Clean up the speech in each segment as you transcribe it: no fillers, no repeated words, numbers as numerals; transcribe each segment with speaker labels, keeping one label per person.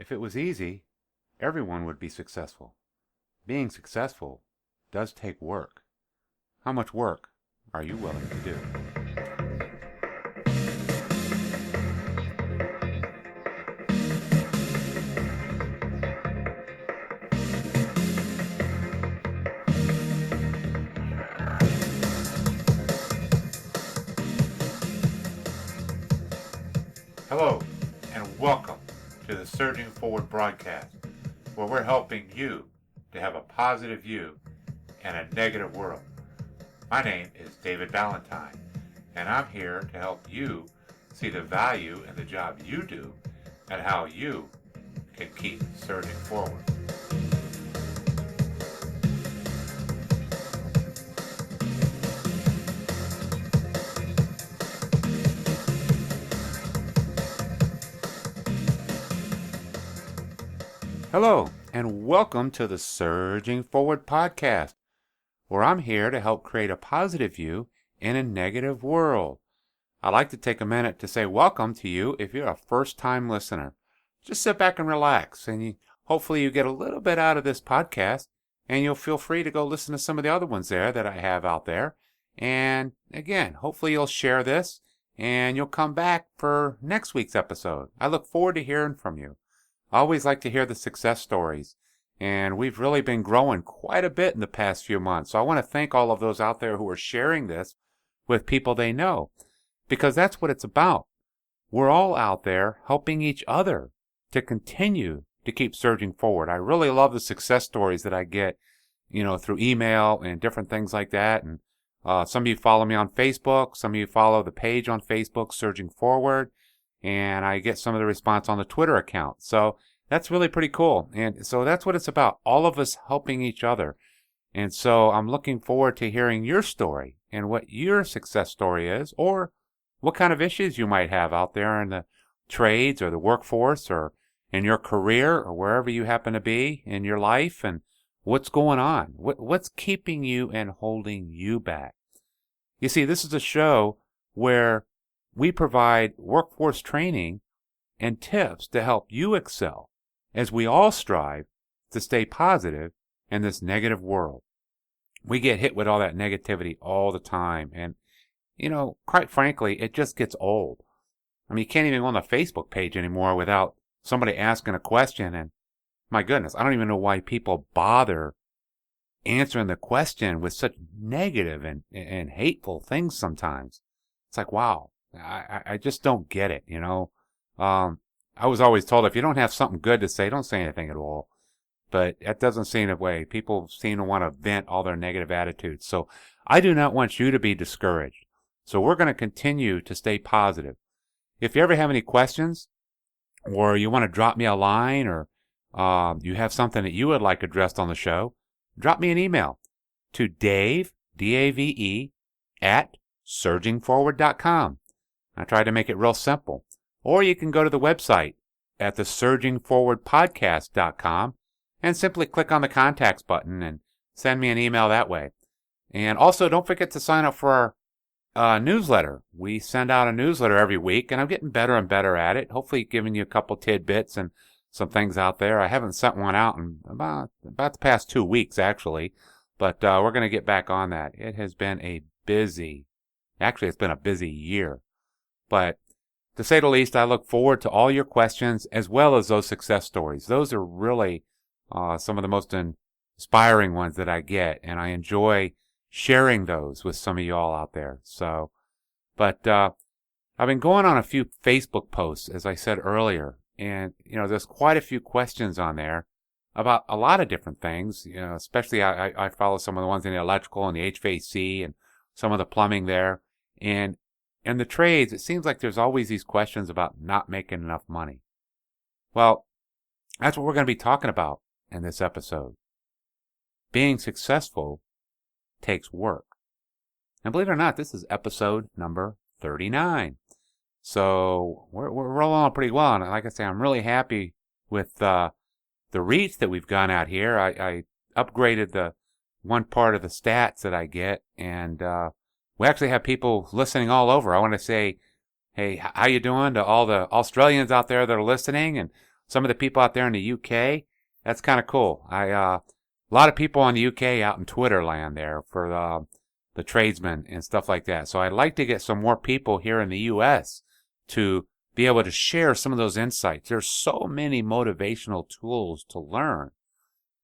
Speaker 1: If it was easy, everyone would be successful. Being successful does take work. How much work are you willing to do? Hello, and welcome to the Surging Forward broadcast, where we're helping you to have a positive view in a negative world. My name is David Ballantyne, and I'm here to help you see the value in the job you do and how you can keep surging forward. Hello, and welcome to the Surging Forward podcast, where I'm here to help create a positive view in a negative world. I'd like to take a minute to say welcome to you if you're a first-time listener. Just sit back and relax, and hopefully you get a little bit out of this podcast, and you'll feel free to go listen to some of the other ones there that I have out there. And again, hopefully you'll share this, and you'll come back for next week's episode. I look forward to hearing from you. I always like to hear the success stories, and we've really been growing quite a bit in the past few months. So I want to thank all of those out there who are sharing this with people they know, because that's what it's about. We're all out there helping each other to continue to keep surging forward. I really love the success stories that I get, through email and different things like that. And some of you follow me on Facebook. Some of you follow the page on Facebook, Surging Forward. And I get some of the response on the Twitter account. So that's really pretty cool. And so that's what it's about, all of us helping each other. And so I'm looking forward to hearing your story and what your success story is, or what kind of issues you might have out there in the trades or the workforce or in your career or wherever you happen to be in your life, and what's going on, what's keeping you and holding you back. You see, this is a show where we provide workforce training and tips to help you excel as we all strive to stay positive in this negative world. We get hit with all that negativity all the time. And, quite frankly, it just gets old. I mean, you can't even go on the Facebook page anymore without somebody asking a question. And my goodness, I don't even know why people bother answering the question with such negative and hateful things sometimes. It's like, wow. I just don't get it, I was always told if you don't have something good to say, don't say anything at all. But that doesn't seem the way. People seem to want to vent all their negative attitudes. So I do not want you to be discouraged. So we're going to continue to stay positive. If you ever have any questions, or you want to drop me a line, or you have something that you would like addressed on the show, drop me an email to Dave, D-A-V-E, at surgingforward.com. I try to make it real simple. Or you can go to the website at the surgingforwardpodcast.com and simply click on the contacts button and send me an email that way. And also, don't forget to sign up for our newsletter. We send out a newsletter every week, and I'm getting better and better at it. Hopefully giving you a couple tidbits and some things out there. I haven't sent one out in about the past 2 weeks, actually. But we're going to get back on that. It has been it's been a busy year. But to say the least, I look forward to all your questions as well as those success stories. Those are really some of the most inspiring ones that I get, and I enjoy sharing those with some of you all out there. So, but I've been going on a few Facebook posts, as I said earlier, and there's quite a few questions on there about a lot of different things. Especially I follow some of the ones in the electrical and the HVAC and some of the plumbing there, and in the trades, it seems like there's always these questions about not making enough money. Well, that's what we're going to be talking about in this episode. Being successful takes work. And believe it or not, this is episode number 39. So we're rolling on pretty well. And like I say, I'm really happy with the reach that we've gone out here. I upgraded the one part of the stats that I get, and we actually have people listening all over. I want to say, hey, how you doing to all the Australians out there that are listening, and some of the people out there in the UK, that's kind of cool. A lot of people in the UK out in Twitter land there for the tradesmen and stuff like that. So I'd like to get some more people here in the US to be able to share some of those insights. There's so many motivational tools to learn.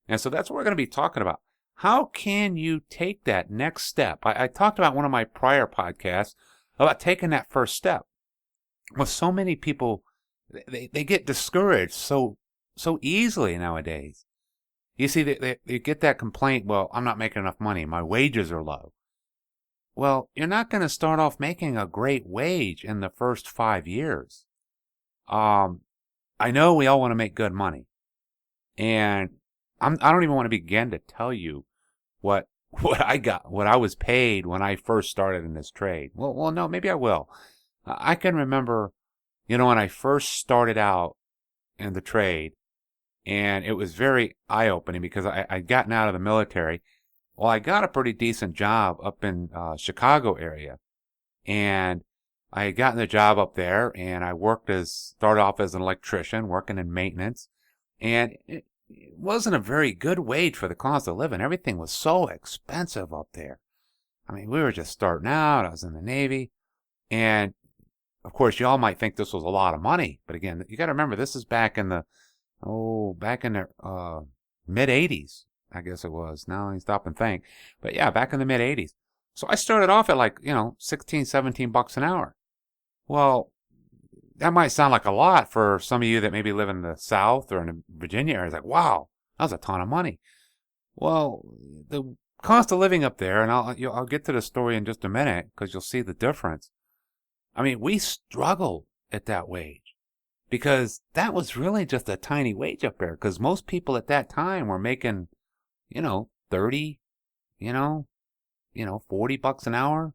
Speaker 1: And so that's what we're going to be talking about. How can you take that next step? I talked about one of my prior podcasts about taking that first step. Well, so many people, they get discouraged so easily nowadays. You see, they get that complaint, well, I'm not making enough money. My wages are low. Well, you're not going to start off making a great wage in the first 5 years. I know we all want to make good money. And I don't even want to begin to tell you what I got, what I was paid when I first started in this trade. Well, no, maybe I will. I can remember, when I first started out in the trade, and it was very eye-opening because I'd gotten out of the military. Well, I got a pretty decent job up in Chicago area, and I had gotten the job up there, and I started off as an electrician, working in maintenance, and it wasn't a very good wage for the cost of living. Everything was so expensive up there. I mean, we were just starting out. I was in the Navy, and of course, y'all might think this was a lot of money, but again, you got to remember this is back in the mid 80s, I guess it was. Now I stop and think, but yeah, back in the mid 80s. So I started off at like 16, $17 an hour. Well, that might sound like a lot for some of you that maybe live in the South or in the Virginia area. It's like, wow, that was a ton of money. Well, the cost of living up there, and I'll get to the story in just a minute because you'll see the difference. I mean, we struggled at that wage because that was really just a tiny wage up there because most people at that time were making, 30, $40 an hour,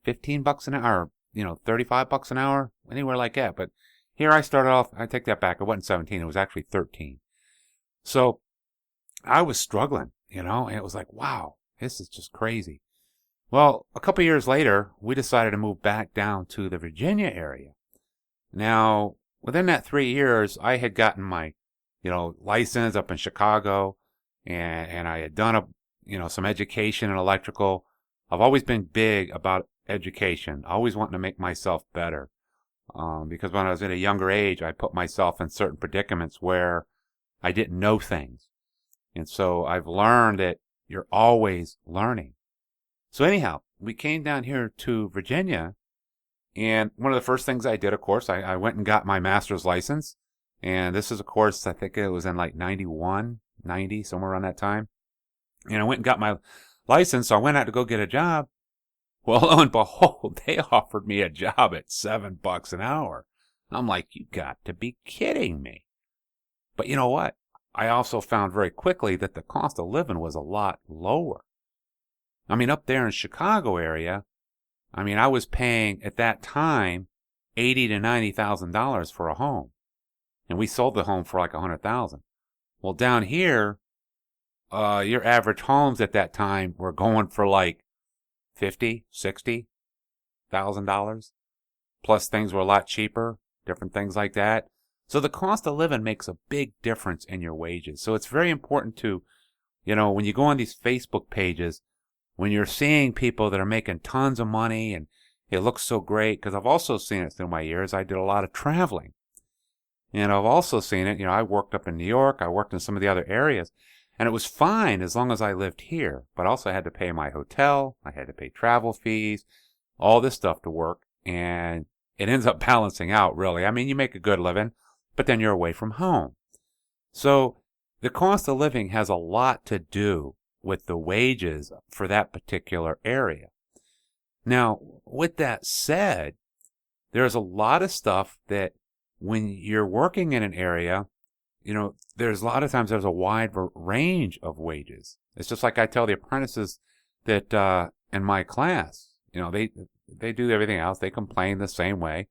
Speaker 1: $15 an hour, $35 an hour, anywhere like that. But here I started off, I take that back. It wasn't 17, it was actually 13. So I was struggling, and it was like, wow, this is just crazy. Well, a couple years later, we decided to move back down to the Virginia area. Now, within that 3 years, I had gotten my, license up in Chicago, and I had done some education in electrical. I've always been big about education, always wanting to make myself better. Because when I was at a younger age, I put myself in certain predicaments where I didn't know things. And so I've learned that you're always learning. So anyhow, we came down here to Virginia, and one of the first things I did, of course, I went and got my master's license. And this is, of course, I think it was in like 91, 90, somewhere around that time. And I went and got my license, so I went out to go get a job. Well, lo and behold, they offered me a job at $7 an hour. I'm like, you got to be kidding me. But you know what? I also found very quickly that the cost of living was a lot lower. I mean, up there in Chicago area, I was paying at that time $80,000 to $90,000 for a home, and we sold the home for like $100,000. Well, down here, your average homes at that time were going for like $50,000, $60,000. Plus, things were a lot cheaper, different things like that. So the cost of living makes a big difference in your wages. So it's very important to, when you go on these Facebook pages, when you're seeing people that are making tons of money and it looks so great, because I've also seen it through my years. I did a lot of traveling. And I've also seen it, I worked up in New York, I worked in some of the other areas, and it was fine as long as I lived here. But also I had to pay my hotel, I had to pay travel fees, all this stuff to work, and it ends up balancing out, really. You make a good living, but then you're away from home. So the cost of living has a lot to do with the wages for that particular area. Now, with that said, there's a lot of stuff that when you're working in an area, there's a lot of times there's a wide range of wages. It's just like I tell the apprentices that in my class, they do everything else. They complain the same way.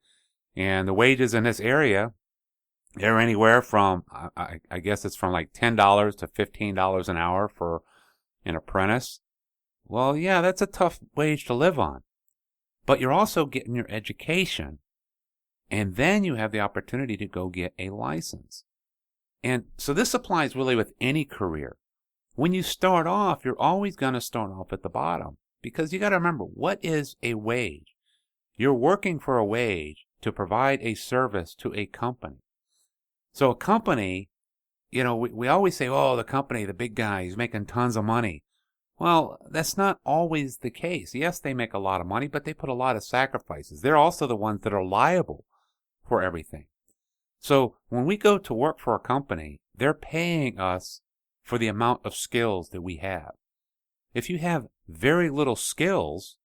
Speaker 1: And the wages in this area, they're anywhere from, I guess it's from like $10 to $15 an hour for an apprentice. Well, yeah, that's a tough wage to live on. But you're also getting your education. And then you have the opportunity to go get a license. And so this applies really with any career. When you start off, you're always going to start off at the bottom because you got to remember, what is a wage? You're working for a wage to provide a service to a company. So a company, we always say, oh, the company, the big guy, he's making tons of money. Well, that's not always the case. Yes, they make a lot of money, but they put a lot of sacrifices. They're also the ones that are liable for everything. So when we go to work for a company, they're paying us for the amount of skills that we have. If you have very little skills,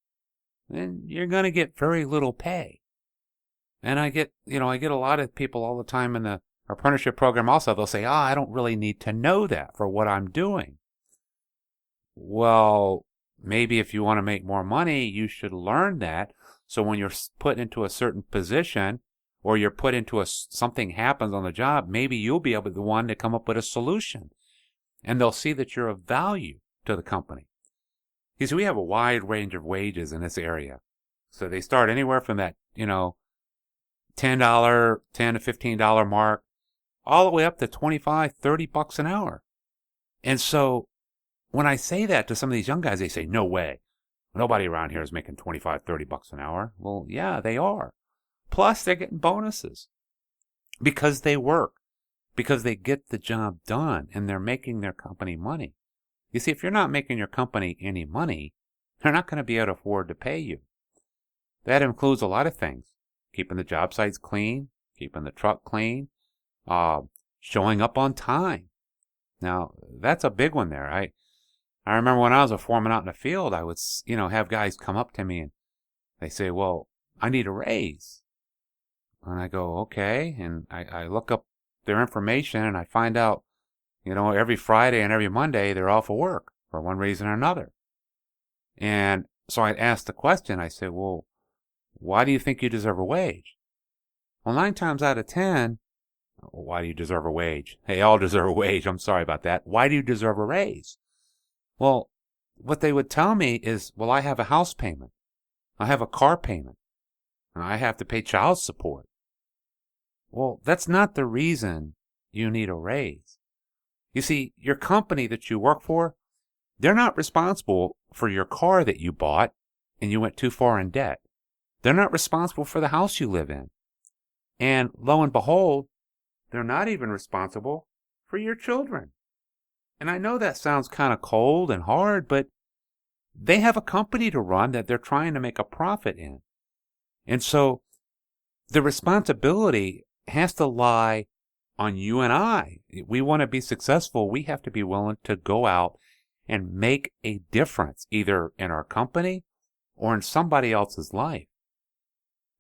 Speaker 1: then you're going to get very little pay. And I get a lot of people all the time in the apprenticeship program also, they'll say, I don't really need to know that for what I'm doing. Well, maybe if you want to make more money, you should learn that. So when you're put into a certain position or you're put into something happens on the job, maybe you'll be able to be the one to come up with a solution. And they'll see that you're of value to the company. You see, we have a wide range of wages in this area. So they start anywhere from that, $10 to $15 mark, all the way up to $25, $30 an hour. And so when I say that to some of these young guys, they say, no way. Nobody around here is making $25, $30 an hour. Well, yeah, they are. Plus, they're getting bonuses because they work, because they get the job done, and they're making their company money. You see, if you're not making your company any money, they're not going to be able to afford to pay you. That includes a lot of things. Keeping the job sites clean, keeping the truck clean, showing up on time. Now, that's a big one there. I remember when I was a foreman out in the field, I would, have guys come up to me and they say, well, I need a raise. And I go, okay. And I look up their information and I find out, every Friday and every Monday they're off of work for one reason or another. And so I'd ask the question, I said, well, why do you think you deserve a wage? Well, 9 times out of 10, why do you deserve a wage? Hey, all deserve a wage. I'm sorry about that. Why do you deserve a raise? Well, what they would tell me is, well, I have a house payment. I have a car payment. And I have to pay child support. Well, that's not the reason you need a raise. You see, your company that you work for, they're not responsible for your car that you bought and you went too far in debt. They're not responsible for the house you live in. And lo and behold, they're not even responsible for your children. And I know that sounds kind of cold and hard, but they have a company to run that they're trying to make a profit in. And so the responsibility has to lie on you and I. If we want to be successful, we have to be willing to go out and make a difference, either in our company or in somebody else's life.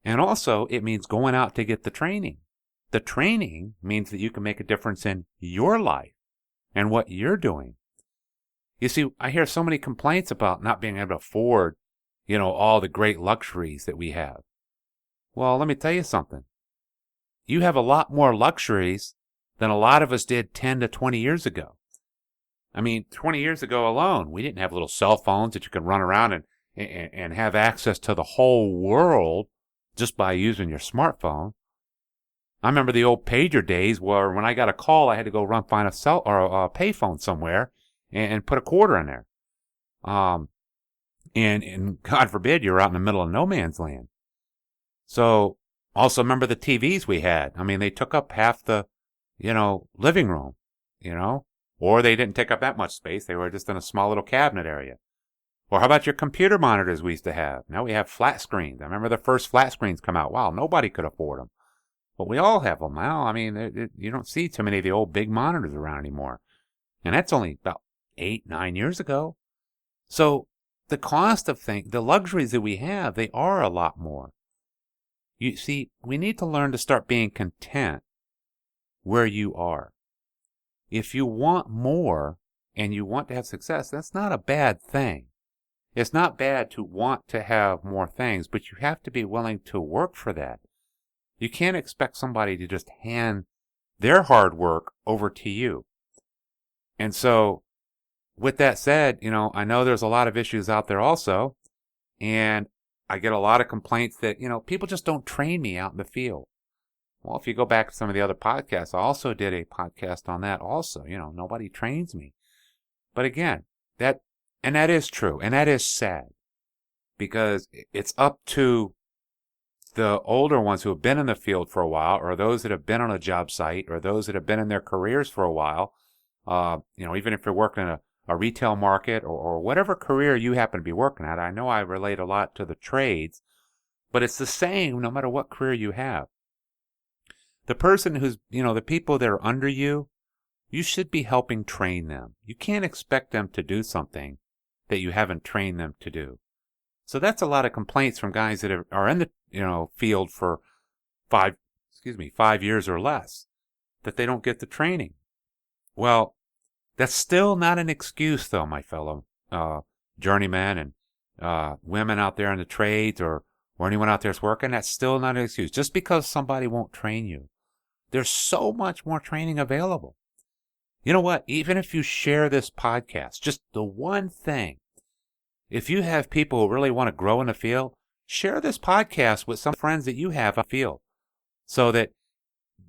Speaker 1: And also, it means going out to get the training. The training means that you can make a difference in your life and what you're doing. You see, I hear so many complaints about not being able to afford, all the great luxuries that we have. Well, let me tell you something. You have a lot more luxuries than a lot of us did 10 to 20 years ago. I mean, 20 years ago alone, we didn't have little cell phones that you could run around and have access to the whole world just by using your smartphone. I remember the old pager days where when I got a call, I had to go find a cell or a payphone somewhere and put a quarter in there. And God forbid you're out in the middle of no man's land. So also remember the TVs we had. I mean, they took up half the, living room, or they didn't take up that much space. They were just in a small little cabinet area. Or how about your computer monitors we used to have? Now we have flat screens. I remember the first flat screens come out. Wow, nobody could afford them. But we all have them now. I mean, you don't see too many of the old big monitors around anymore. And that's only about 8, 9 years ago. So the cost of things, the luxuries that we have, they are a lot more. You see, we need to learn to start being content where you are. If you want more and you want to have success, that's not a bad thing. It's not bad to want to have more things, but you have to be willing to work for that. You can't expect somebody to just hand their hard work over to you. And so, with that said, I know there's a lot of issues out there also, and I get a lot of complaints that, people just don't train me out in the field. Well, if you go back to some of the other podcasts, I also did a podcast on that also. Nobody trains me. But again, that is true, and that is sad, because it's up to the older ones who have been in the field for a while, or those that have been on a job site, or those that have been in their careers for a while. Even if you're working in a retail market, or whatever career you happen to be working at. I know I relate a lot to the trades, but it's the same no matter what career you have. The person who's, the people that are under you, you should be helping train them. You can't expect them to do something that you haven't trained them to do. So that's a lot of complaints from guys that are in the field for 5 years or less, that they don't get the training. Well, that's still not an excuse, though, my fellow journeymen and women out there in the trades, or anyone out there that's working. That's still not an excuse. Just because somebody won't train you, there's so much more training available. You know what? Even if you share this podcast, just the one thing, if you have people who really want to grow in the field, share this podcast with some friends that you have in the field, so that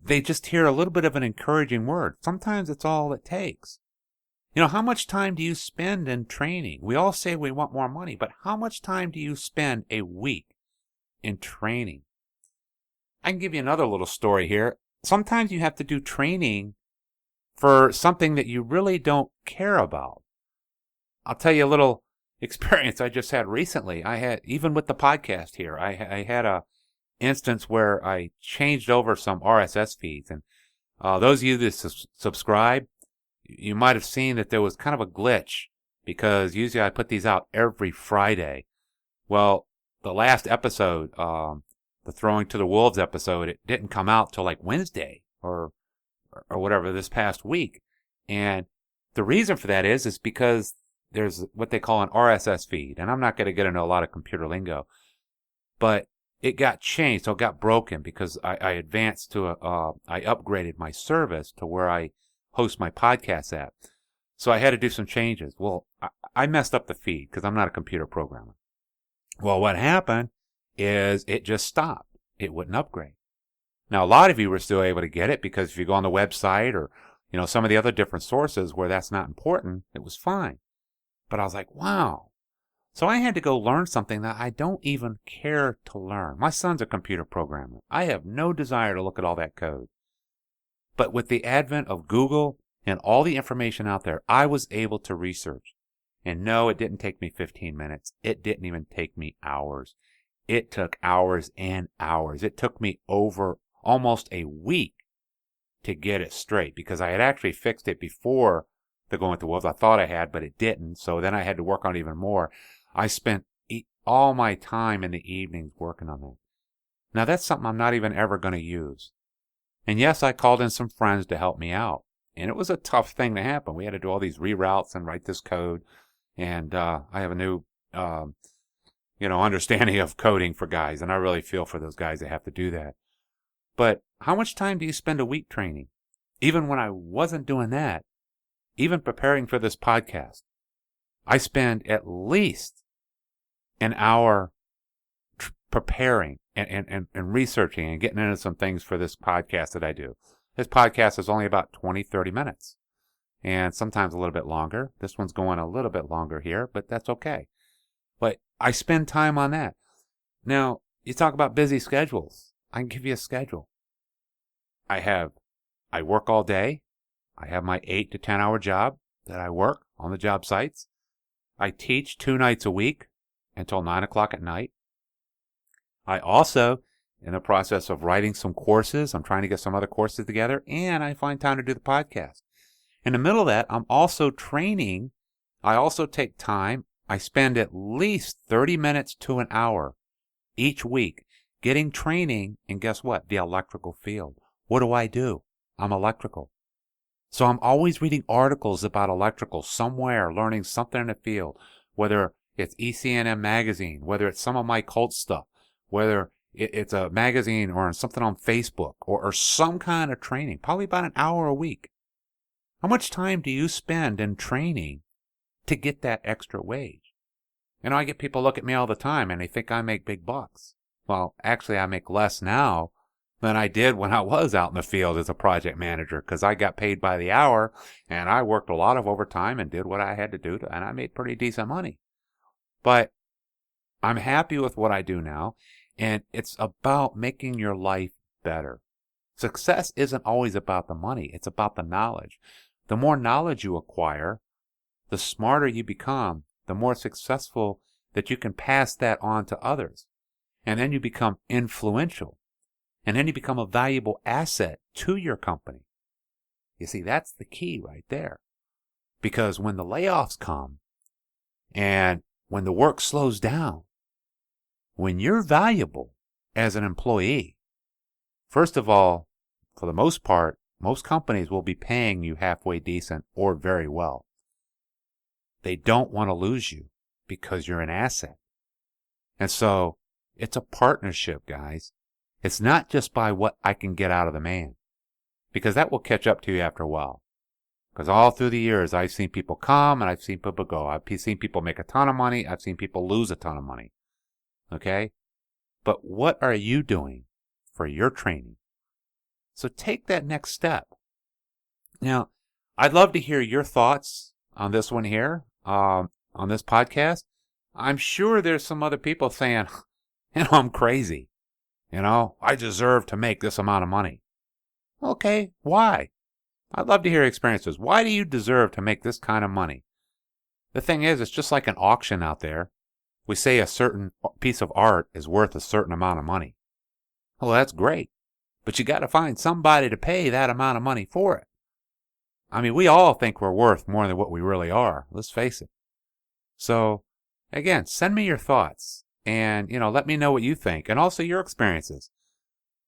Speaker 1: they just hear a little bit of an encouraging word. Sometimes it's all it takes. How much time do you spend in training? We all say we want more money, but how much time do you spend a week in training? I can give you another little story here. Sometimes you have to do training for something that you really don't care about. I'll tell you a little experience I just had recently. Even with the podcast here, I had a instance where I changed over some RSS feeds. And those of you that subscribe, you might have seen that there was kind of a glitch, because usually I put these out every Friday. Well, the last episode, the Throwing to the Wolves episode, it didn't come out till like Wednesday or whatever this past week. And the reason for that is because there's what they call an RSS feed. And I'm not going to get into a lot of computer lingo, but it got changed. So it got broken because I advanced to I upgraded my service to where I host my podcast at. So I had to do some changes. Well, I messed up the feed because I'm not a computer programmer. Well, what happened is it just stopped. It wouldn't upgrade. Now, a lot of you were still able to get it, because if you go on the website or, some of the other different sources where that's not important, it was fine. But I was like, wow. So I had to go learn something that I don't even care to learn. My son's a computer programmer. I have no desire to look at all that code. But with the advent of Google and all the information out there, I was able to research. And no, it didn't take me 15 minutes. It didn't even take me hours. It took hours and hours. It took me over almost a week to get it straight, because I had actually fixed it before the Going with the Wolves. I thought I had, but it didn't. So then I had to work on it even more. I spent all my time in the evenings working on that. Now, that's something I'm not even ever going to use. And yes, I called in some friends to help me out. And it was a tough thing to happen. We had to do all these reroutes and write this code. And I have a new, understanding of coding for guys. And I really feel for those guys that have to do that. But how much time do you spend a week training? Even when I wasn't doing that, even preparing for this podcast, I spend at least an hour preparing and researching and getting into some things for this podcast that I do. This podcast is only about 20, 30 minutes, and sometimes a little bit longer. This one's going a little bit longer here, but that's okay. But I spend time on that. Now, you talk about busy schedules. I can give you a schedule. I work all day. I have my 8 to 10 hour job that I work on the job sites. I teach 2 nights a week until 9 o'clock at night. I also, in the process of writing some courses, I'm trying to get some other courses together, and I find time to do the podcast. In the middle of that, I'm also training. I also take time. I spend at least 30 minutes to an hour each week getting training in, guess what? The electrical field. What do? I'm electrical. So I'm always reading articles about electrical somewhere, learning something in the field, whether it's ECNM magazine, whether it's some of my cult stuff, whether it's a magazine or something on Facebook or some kind of training, probably about an hour a week. How much time do you spend in training to get that extra wage? I get people look at me all the time and they think I make big bucks. Well, actually I make less now than I did when I was out in the field as a project manager, because I got paid by the hour and I worked a lot of overtime and did what I had to do, and I made pretty decent money. But I'm happy with what I do now, and it's about making your life better. Success isn't always about the money. It's about the knowledge. The more knowledge you acquire, the smarter you become, the more successful that you can pass that on to others. And then you become influential. And then you become a valuable asset to your company. You see, that's the key right there. Because when the layoffs come and when the work slows down, when you're valuable as an employee, first of all, for the most part, most companies will be paying you halfway decent or very well. They don't want to lose you because you're an asset. And so it's a partnership, guys. It's not just by what I can get out of the man, because that will catch up to you after a while. Because all through the years, I've seen people come and I've seen people go. I've seen people make a ton of money. I've seen people lose a ton of money. Okay? But what are you doing for your training? So take that next step. Now, I'd love to hear your thoughts on this one here, on this podcast. I'm sure there's some other people saying, I'm crazy. I deserve to make this amount of money. Okay, why? I'd love to hear experiences. Why do you deserve to make this kind of money? The thing is, it's just like an auction out there. We say a certain piece of art is worth a certain amount of money. Well, that's great. But you got to find somebody to pay that amount of money for it. I mean, we all think we're worth more than what we really are. Let's face it. So, again, send me your thoughts and, let me know what you think and also your experiences.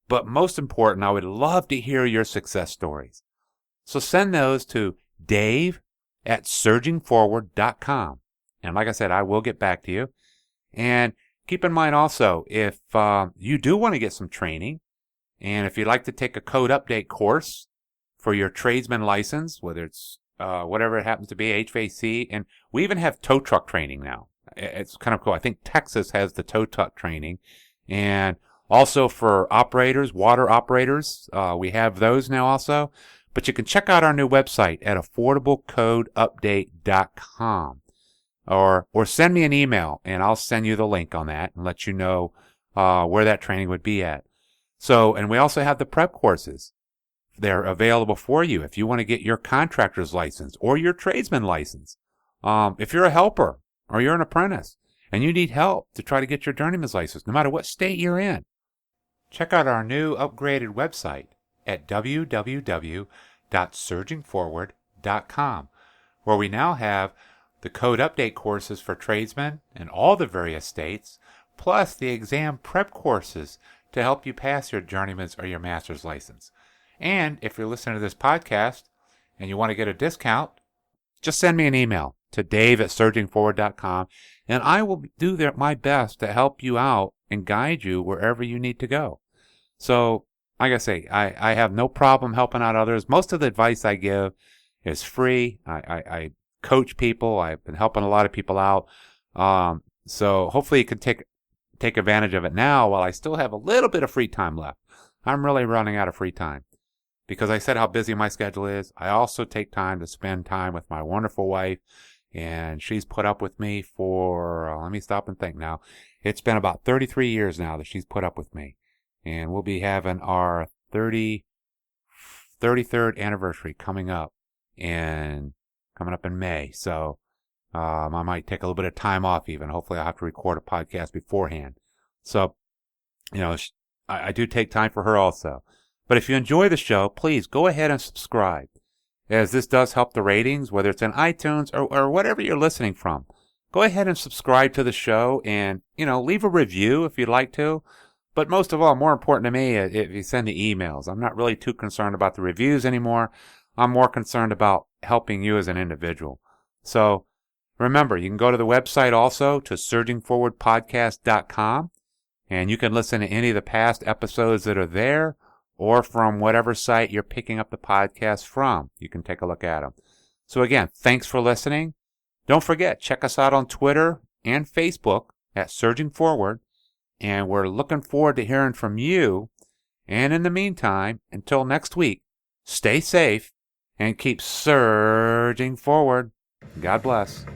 Speaker 1: But most important, I would love to hear your success stories. So send those to dave@surgingforward.com. And like I said, I will get back to you. And keep in mind also, if you do want to get some training, and if you'd like to take a code update course for your tradesman license, whether it's whatever it happens to be, HVAC, and we even have tow truck training now. It's kind of cool. I think Texas has the tow truck training. And also for operators, water operators, we have those now also. But you can check out our new website at affordablecodeupdate.com. Or send me an email, and I'll send you the link on that and let you know where that training would be at. So, and we also have the prep courses. They're available for you if you want to get your contractor's license or your tradesman license. If you're a helper or you're an apprentice and you need help to try to get your journeyman's license, no matter what state you're in, check out our new upgraded website at www.surgingforward.com, where we now have the code update courses for tradesmen in all the various states, plus the exam prep courses to help you pass your journeyman's or your master's license. And if you're listening to this podcast and you want to get a discount, just send me an email to dave@surgingforward.com, and I will do my best to help you out and guide you wherever you need to go. So, like I say, I have no problem helping out others. Most of the advice I give is free. I coach people. I've been helping a lot of people out. So hopefully you can take advantage of it now while I still have a little bit of free time left. I'm really running out of free time because I said how busy my schedule is. I also take time to spend time with my wonderful wife, and she's put up with me for, let me stop and think now. It's been about 33 years now that she's put up with me, and we'll be having our 33rd anniversary coming up in May. So I might take a little bit of time off even. Hopefully I'll have to record a podcast beforehand. So, I do take time for her also. But if you enjoy the show, please go ahead and subscribe, as this does help the ratings, whether it's in iTunes or whatever you're listening from. Go ahead and subscribe to the show and, leave a review if you'd like to. But most of all, more important to me, if you send the emails. I'm not really too concerned about the reviews anymore. I'm more concerned about helping you as an individual. So remember, you can go to the website also to surgingforwardpodcast.com, and you can listen to any of the past episodes that are there or from whatever site you're picking up the podcast from. You can take a look at them. So again, thanks for listening. Don't forget, check us out on Twitter and Facebook at Surging Forward, and we're looking forward to hearing from you. And in the meantime, until next week, stay safe and keep surging forward. God bless.